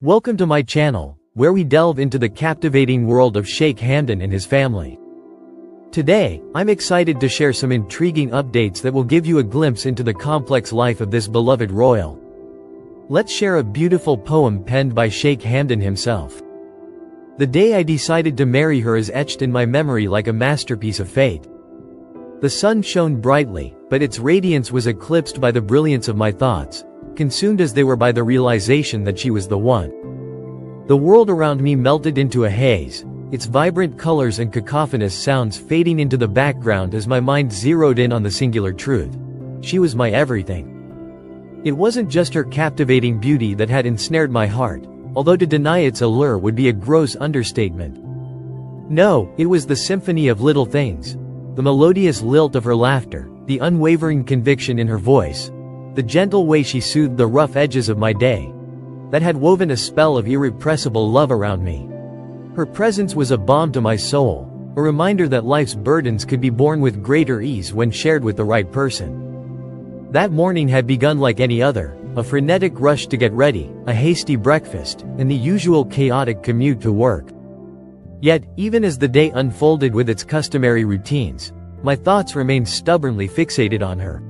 Welcome to my channel, where we delve into the captivating world of Sheikh Hamdan and his family. Today, I'm excited to share some intriguing updates that will give you a glimpse into the complex life of this beloved royal. Let's share a beautiful poem penned by Sheikh Hamdan himself. The day I decided to marry her is etched in my memory like a masterpiece of fate. The sun shone brightly, but its radiance was eclipsed by the brilliance of my thoughts, consumed as they were by the realization that she was the one. The world around me melted into a haze, its vibrant colors and cacophonous sounds fading into the background as my mind zeroed in on the singular truth. She was my everything. It wasn't just her captivating beauty that had ensnared my heart, although to deny its allure would be a gross understatement. No, it was the symphony of little things. The melodious lilt of her laughter, the unwavering conviction in her voice, the gentle way she soothed the rough edges of my day, that had woven a spell of irrepressible love around me. Her presence was a balm to my soul, a reminder that life's burdens could be borne with greater ease when shared with the right person. That morning had begun like any other, a frenetic rush to get ready, a hasty breakfast, and the usual chaotic commute to work. Yet, even as the day unfolded with its customary routines, my thoughts remained stubbornly fixated on her.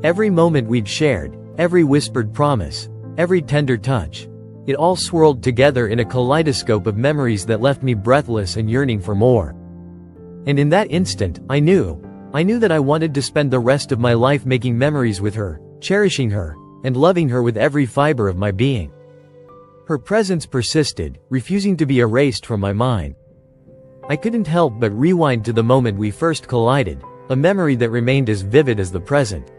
Every moment we'd shared, every whispered promise, every tender touch, it all swirled together in a kaleidoscope of memories that left me breathless and yearning for more. And in that instant, I knew that I wanted to spend the rest of my life making memories with her, cherishing her, and loving her with every fiber of my being. Her presence persisted, refusing to be erased from my mind. I couldn't help but rewind to the moment we first collided, a memory that remained as vivid as the present.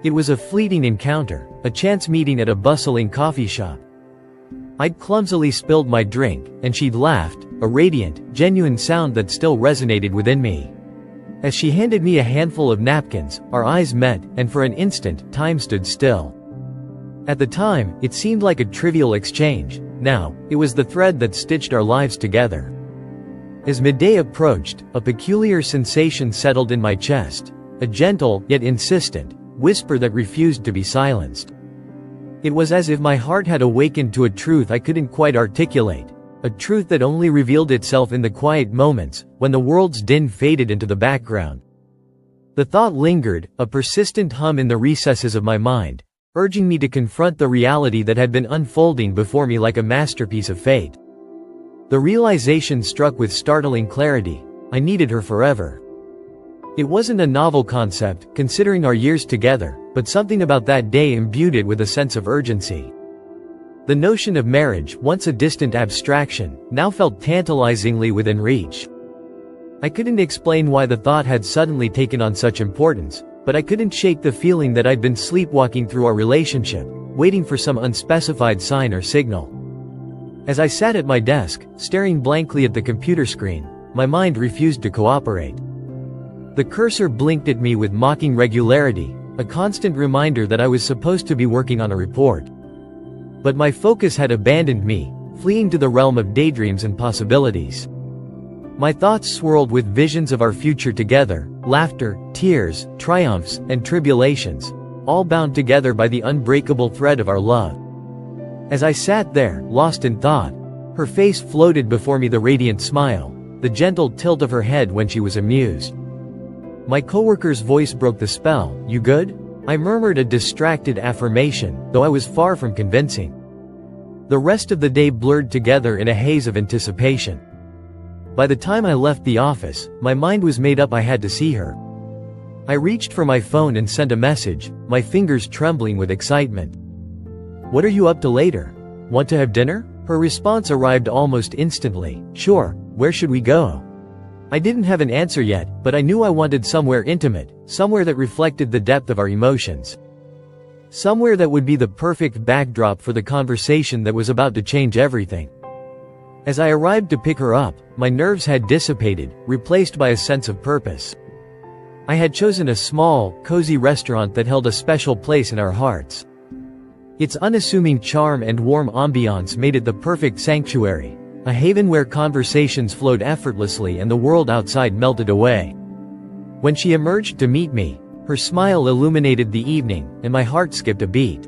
It was a fleeting encounter, a chance meeting at a bustling coffee shop. I'd clumsily spilled my drink, and she'd laughed, a radiant, genuine sound that still resonated within me. As she handed me a handful of napkins, our eyes met, and for an instant, time stood still. At the time, it seemed like a trivial exchange. Now, it was the thread that stitched our lives together. As midday approached, a peculiar sensation settled in my chest, a gentle, yet insistent, whisper that refused to be silenced. It was as if my heart had awakened to a truth I couldn't quite articulate, a truth that only revealed itself in the quiet moments, when the world's din faded into the background. The thought lingered, a persistent hum in the recesses of my mind, urging me to confront the reality that had been unfolding before me like a masterpiece of fate. The realization struck with startling clarity: I needed her forever. It wasn't a novel concept, considering our years together, but something about that day imbued it with a sense of urgency. The notion of marriage, once a distant abstraction, now felt tantalizingly within reach. I couldn't explain why the thought had suddenly taken on such importance, but I couldn't shake the feeling that I'd been sleepwalking through our relationship, waiting for some unspecified sign or signal. As I sat at my desk, staring blankly at the computer screen, my mind refused to cooperate. The cursor blinked at me with mocking regularity, a constant reminder that I was supposed to be working on a report. But my focus had abandoned me, fleeing to the realm of daydreams and possibilities. My thoughts swirled with visions of our future together, laughter, tears, triumphs, and tribulations, all bound together by the unbreakable thread of our love. As I sat there, lost in thought, her face floated before me, the radiant smile, the gentle tilt of her head when she was amused. My coworker's voice broke the spell. "You good?" I murmured a distracted affirmation, though I was far from convincing. The rest of the day blurred together in a haze of anticipation. By the time I left the office, my mind was made up. I had to see her. I reached for my phone and sent a message, my fingers trembling with excitement. "What are you up to later? Want to have dinner?" Her response arrived almost instantly. "Sure, where should we go?" I didn't have an answer yet, but I knew I wanted somewhere intimate, somewhere that reflected the depth of our emotions. Somewhere that would be the perfect backdrop for the conversation that was about to change everything. As I arrived to pick her up, my nerves had dissipated, replaced by a sense of purpose. I had chosen a small, cozy restaurant that held a special place in our hearts. Its unassuming charm and warm ambiance made it the perfect sanctuary, a haven where conversations flowed effortlessly and the world outside melted away. When she emerged to meet me, her smile illuminated the evening, and my heart skipped a beat.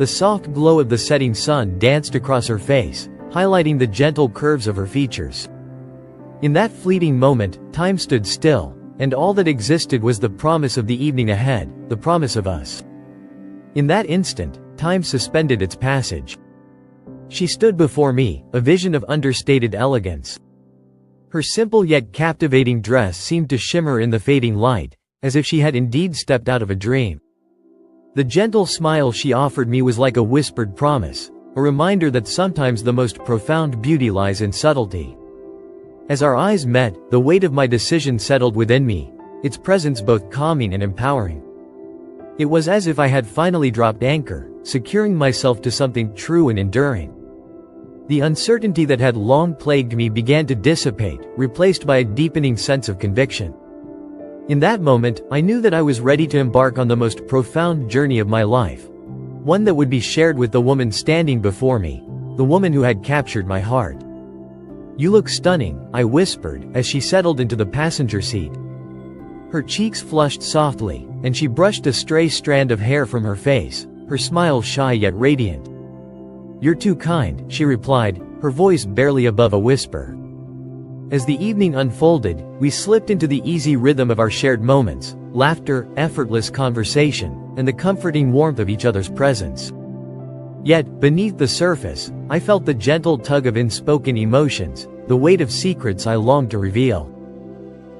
The soft glow of the setting sun danced across her face, highlighting the gentle curves of her features. In that fleeting moment, time stood still, and all that existed was the promise of the evening ahead, the promise of us. In that instant, time suspended its passage. She stood before me, a vision of understated elegance. Her simple yet captivating dress seemed to shimmer in the fading light, as if she had indeed stepped out of a dream. The gentle smile she offered me was like a whispered promise, a reminder that sometimes the most profound beauty lies in subtlety. As our eyes met, the weight of my decision settled within me, its presence both calming and empowering. It was as if I had finally dropped anchor, securing myself to something true and enduring. The uncertainty that had long plagued me began to dissipate, replaced by a deepening sense of conviction. In that moment, I knew that I was ready to embark on the most profound journey of my life. One that would be shared with the woman standing before me, the woman who had captured my heart. "You look stunning," I whispered, as she settled into the passenger seat. Her cheeks flushed softly, and she brushed a stray strand of hair from her face, her smile shy yet radiant. "You're too kind," she replied, her voice barely above a whisper. As the evening unfolded, we slipped into the easy rhythm of our shared moments, laughter, effortless conversation, and the comforting warmth of each other's presence. Yet, beneath the surface, I felt the gentle tug of unspoken emotions, the weight of secrets I longed to reveal.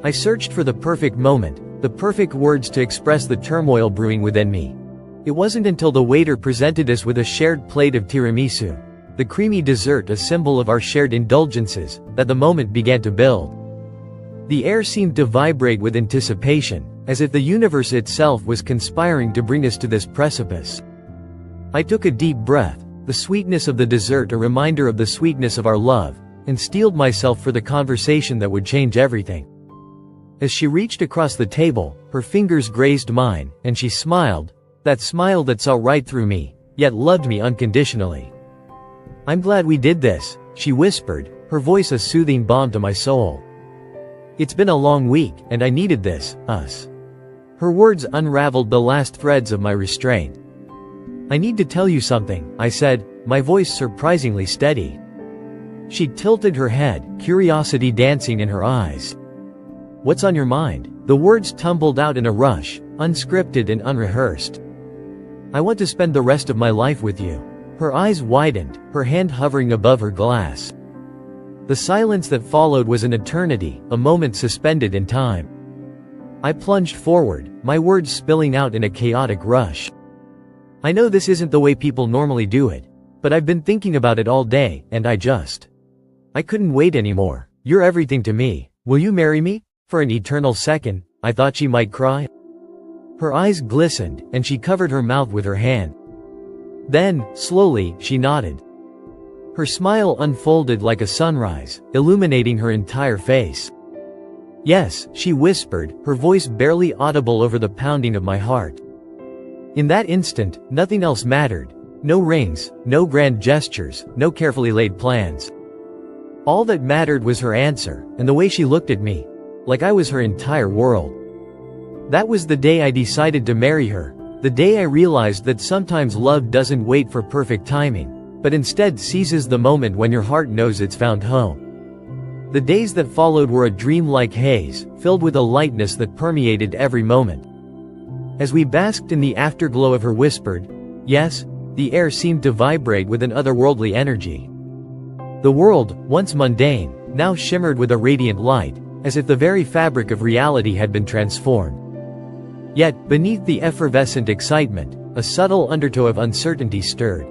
I searched for the perfect moment, the perfect words to express the turmoil brewing within me. It wasn't until the waiter presented us with a shared plate of tiramisu, the creamy dessert a symbol of our shared indulgences, that the moment began to build. The air seemed to vibrate with anticipation, as if the universe itself was conspiring to bring us to this precipice. I took a deep breath, the sweetness of the dessert a reminder of the sweetness of our love, and steeled myself for the conversation that would change everything. As she reached across the table, her fingers grazed mine, and she smiled, that smile that saw right through me, yet loved me unconditionally. "I'm glad we did this," she whispered, her voice a soothing balm to my soul. "It's been a long week, and I needed this, us." Her words unraveled the last threads of my restraint. "I need to tell you something," I said, my voice surprisingly steady. She tilted her head, curiosity dancing in her eyes. "What's on your mind?" The words tumbled out in a rush, unscripted and unrehearsed. "I want to spend the rest of my life with you." Her eyes widened, her hand hovering above her glass. The silence that followed was an eternity, a moment suspended in time. I plunged forward, my words spilling out in a chaotic rush. "I know this isn't the way people normally do it, but I've been thinking about it all day, and I couldn't wait anymore. You're everything to me. Will you marry me?" For an eternal second, I thought she might cry. Her eyes glistened, and she covered her mouth with her hand. Then, slowly, she nodded. Her smile unfolded like a sunrise, illuminating her entire face. "Yes," she whispered, her voice barely audible over the pounding of my heart. In that instant, nothing else mattered. No rings, no grand gestures, no carefully laid plans. All that mattered was her answer, and the way she looked at me, like I was her entire world. That was the day I decided to marry her, the day I realized that sometimes love doesn't wait for perfect timing, but instead seizes the moment when your heart knows it's found home. The days that followed were a dream-like haze, filled with a lightness that permeated every moment. As we basked in the afterglow of her whispered yes, the air seemed to vibrate with an otherworldly energy. The world, once mundane, now shimmered with a radiant light, as if the very fabric of reality had been transformed. Yet, beneath the effervescent excitement, a subtle undertow of uncertainty stirred.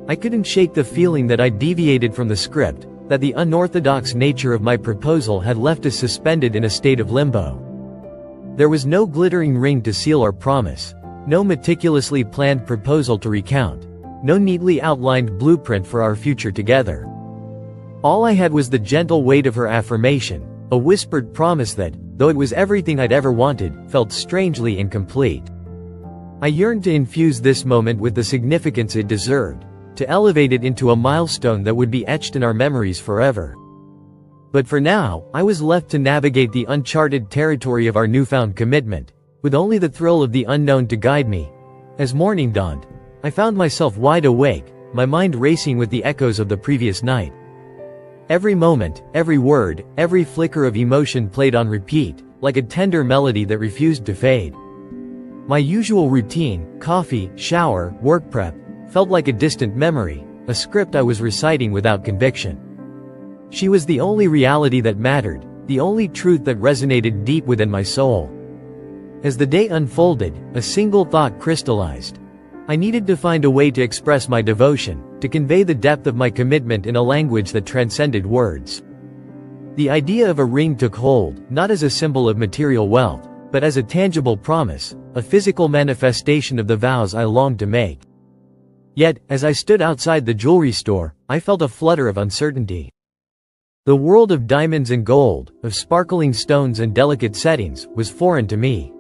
I couldn't shake the feeling that I'd deviated from the script, that the unorthodox nature of my proposal had left us suspended in a state of limbo. There was no glittering ring to seal our promise, no meticulously planned proposal to recount, no neatly outlined blueprint for our future together. All I had was the gentle weight of her affirmation, a whispered promise that, though it was everything I'd ever wanted, felt strangely incomplete. I yearned to infuse this moment with the significance it deserved, to elevate it into a milestone that would be etched in our memories forever. But for now, I was left to navigate the uncharted territory of our newfound commitment, with only the thrill of the unknown to guide me. As morning dawned, I found myself wide awake, my mind racing with the echoes of the previous night. Every moment, every word, every flicker of emotion played on repeat, like a tender melody that refused to fade. My usual routine, coffee, shower, work prep, felt like a distant memory, a script I was reciting without conviction. She was the only reality that mattered, the only truth that resonated deep within my soul. As the day unfolded, a single thought crystallized. I needed to find a way to express my devotion, to convey the depth of my commitment in a language that transcended words. The idea of a ring took hold, not as a symbol of material wealth, but as a tangible promise, a physical manifestation of the vows I longed to make. Yet, as I stood outside the jewelry store, I felt a flutter of uncertainty. The world of diamonds and gold, of sparkling stones and delicate settings, was foreign to me.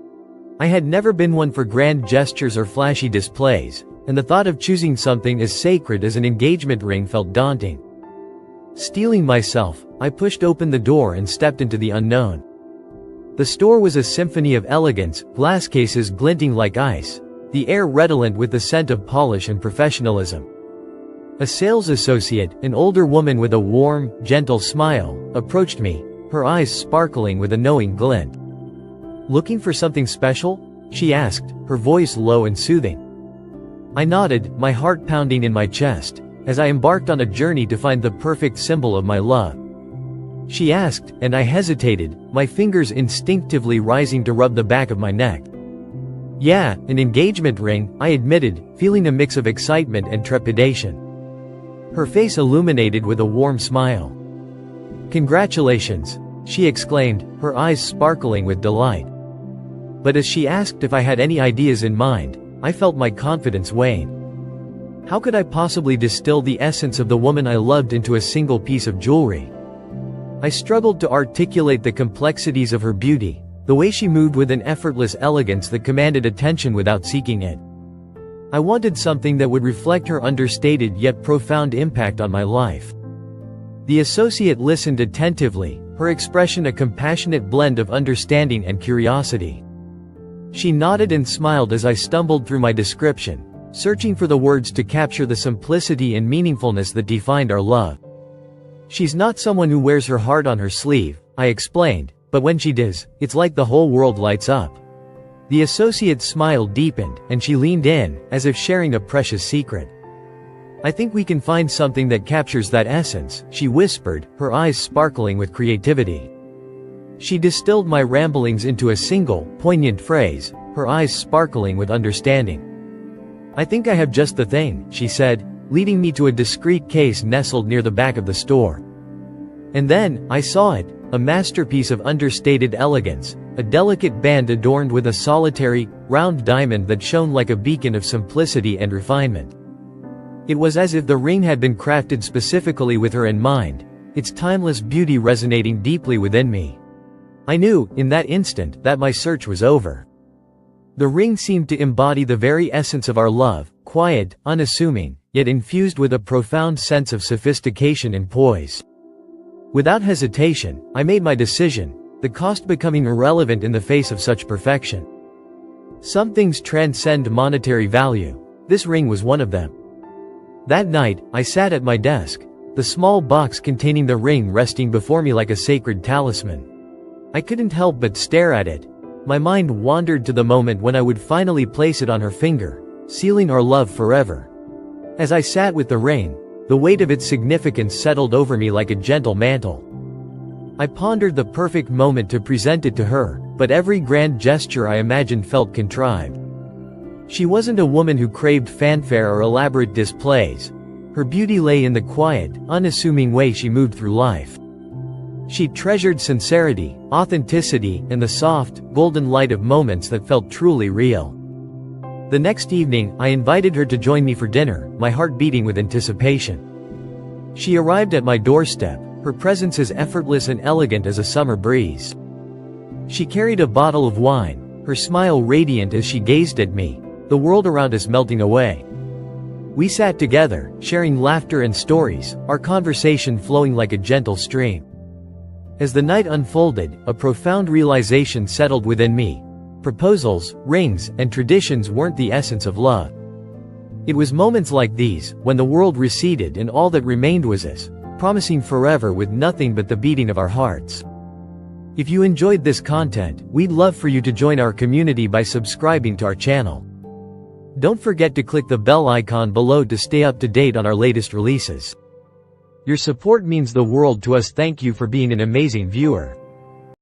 I had never been one for grand gestures or flashy displays, and the thought of choosing something as sacred as an engagement ring felt daunting. Steeling myself, I pushed open the door and stepped into the unknown. The store was a symphony of elegance, glass cases glinting like ice, the air redolent with the scent of polish and professionalism. A sales associate, an older woman with a warm, gentle smile, approached me, her eyes sparkling with a knowing glint. "Looking for something special?" she asked, her voice low and soothing. I nodded, my heart pounding in my chest, as I embarked on a journey to find the perfect symbol of my love. She asked, and I hesitated, my fingers instinctively rising to rub the back of my neck. "Yeah, an engagement ring," I admitted, feeling a mix of excitement and trepidation. Her face illuminated with a warm smile. "Congratulations," she exclaimed, her eyes sparkling with delight. But as she asked if I had any ideas in mind, I felt my confidence wane. How could I possibly distill the essence of the woman I loved into a single piece of jewelry? I struggled to articulate the complexities of her beauty, the way she moved with an effortless elegance that commanded attention without seeking it. I wanted something that would reflect her understated yet profound impact on my life. The associate listened attentively, her expression a compassionate blend of understanding and curiosity. She nodded and smiled as I stumbled through my description, searching for the words to capture the simplicity and meaningfulness that defined our love. "She's not someone who wears her heart on her sleeve," I explained, "but when she does, it's like the whole world lights up." The associate's smile deepened, and she leaned in, as if sharing a precious secret. "I think we can find something that captures that essence," she whispered, her eyes sparkling with creativity. She distilled my ramblings into a single, poignant phrase, her eyes sparkling with understanding. "I think I have just the thing," she said, leading me to a discreet case nestled near the back of the store. And then, I saw it, a masterpiece of understated elegance, a delicate band adorned with a solitary, round diamond that shone like a beacon of simplicity and refinement. It was as if the ring had been crafted specifically with her in mind, its timeless beauty resonating deeply within me. I knew, in that instant, that my search was over. The ring seemed to embody the very essence of our love, quiet, unassuming, yet infused with a profound sense of sophistication and poise. Without hesitation, I made my decision, the cost becoming irrelevant in the face of such perfection. Some things transcend monetary value. This ring was one of them. That night, I sat at my desk, the small box containing the ring resting before me like a sacred talisman. I couldn't help but stare at it. My mind wandered to the moment when I would finally place it on her finger, sealing our love forever. As I sat with the ring, the weight of its significance settled over me like a gentle mantle. I pondered the perfect moment to present it to her, but every grand gesture I imagined felt contrived. She wasn't a woman who craved fanfare or elaborate displays. Her beauty lay in the quiet, unassuming way she moved through life. She treasured sincerity, authenticity, and the soft, golden light of moments that felt truly real. The next evening, I invited her to join me for dinner, my heart beating with anticipation. She arrived at my doorstep, her presence as effortless and elegant as a summer breeze. She carried a bottle of wine, her smile radiant as she gazed at me, the world around us melting away. We sat together, sharing laughter and stories, our conversation flowing like a gentle stream. As the night unfolded, a profound realization settled within me. Proposals, rings, and traditions weren't the essence of love. It was moments like these, when the world receded and all that remained was us, promising forever with nothing but the beating of our hearts. If you enjoyed this content, we'd love for you to join our community by subscribing to our channel. Don't forget to click the bell icon below to stay up to date on our latest releases. Your support means the world to us. Thank you for being an amazing viewer.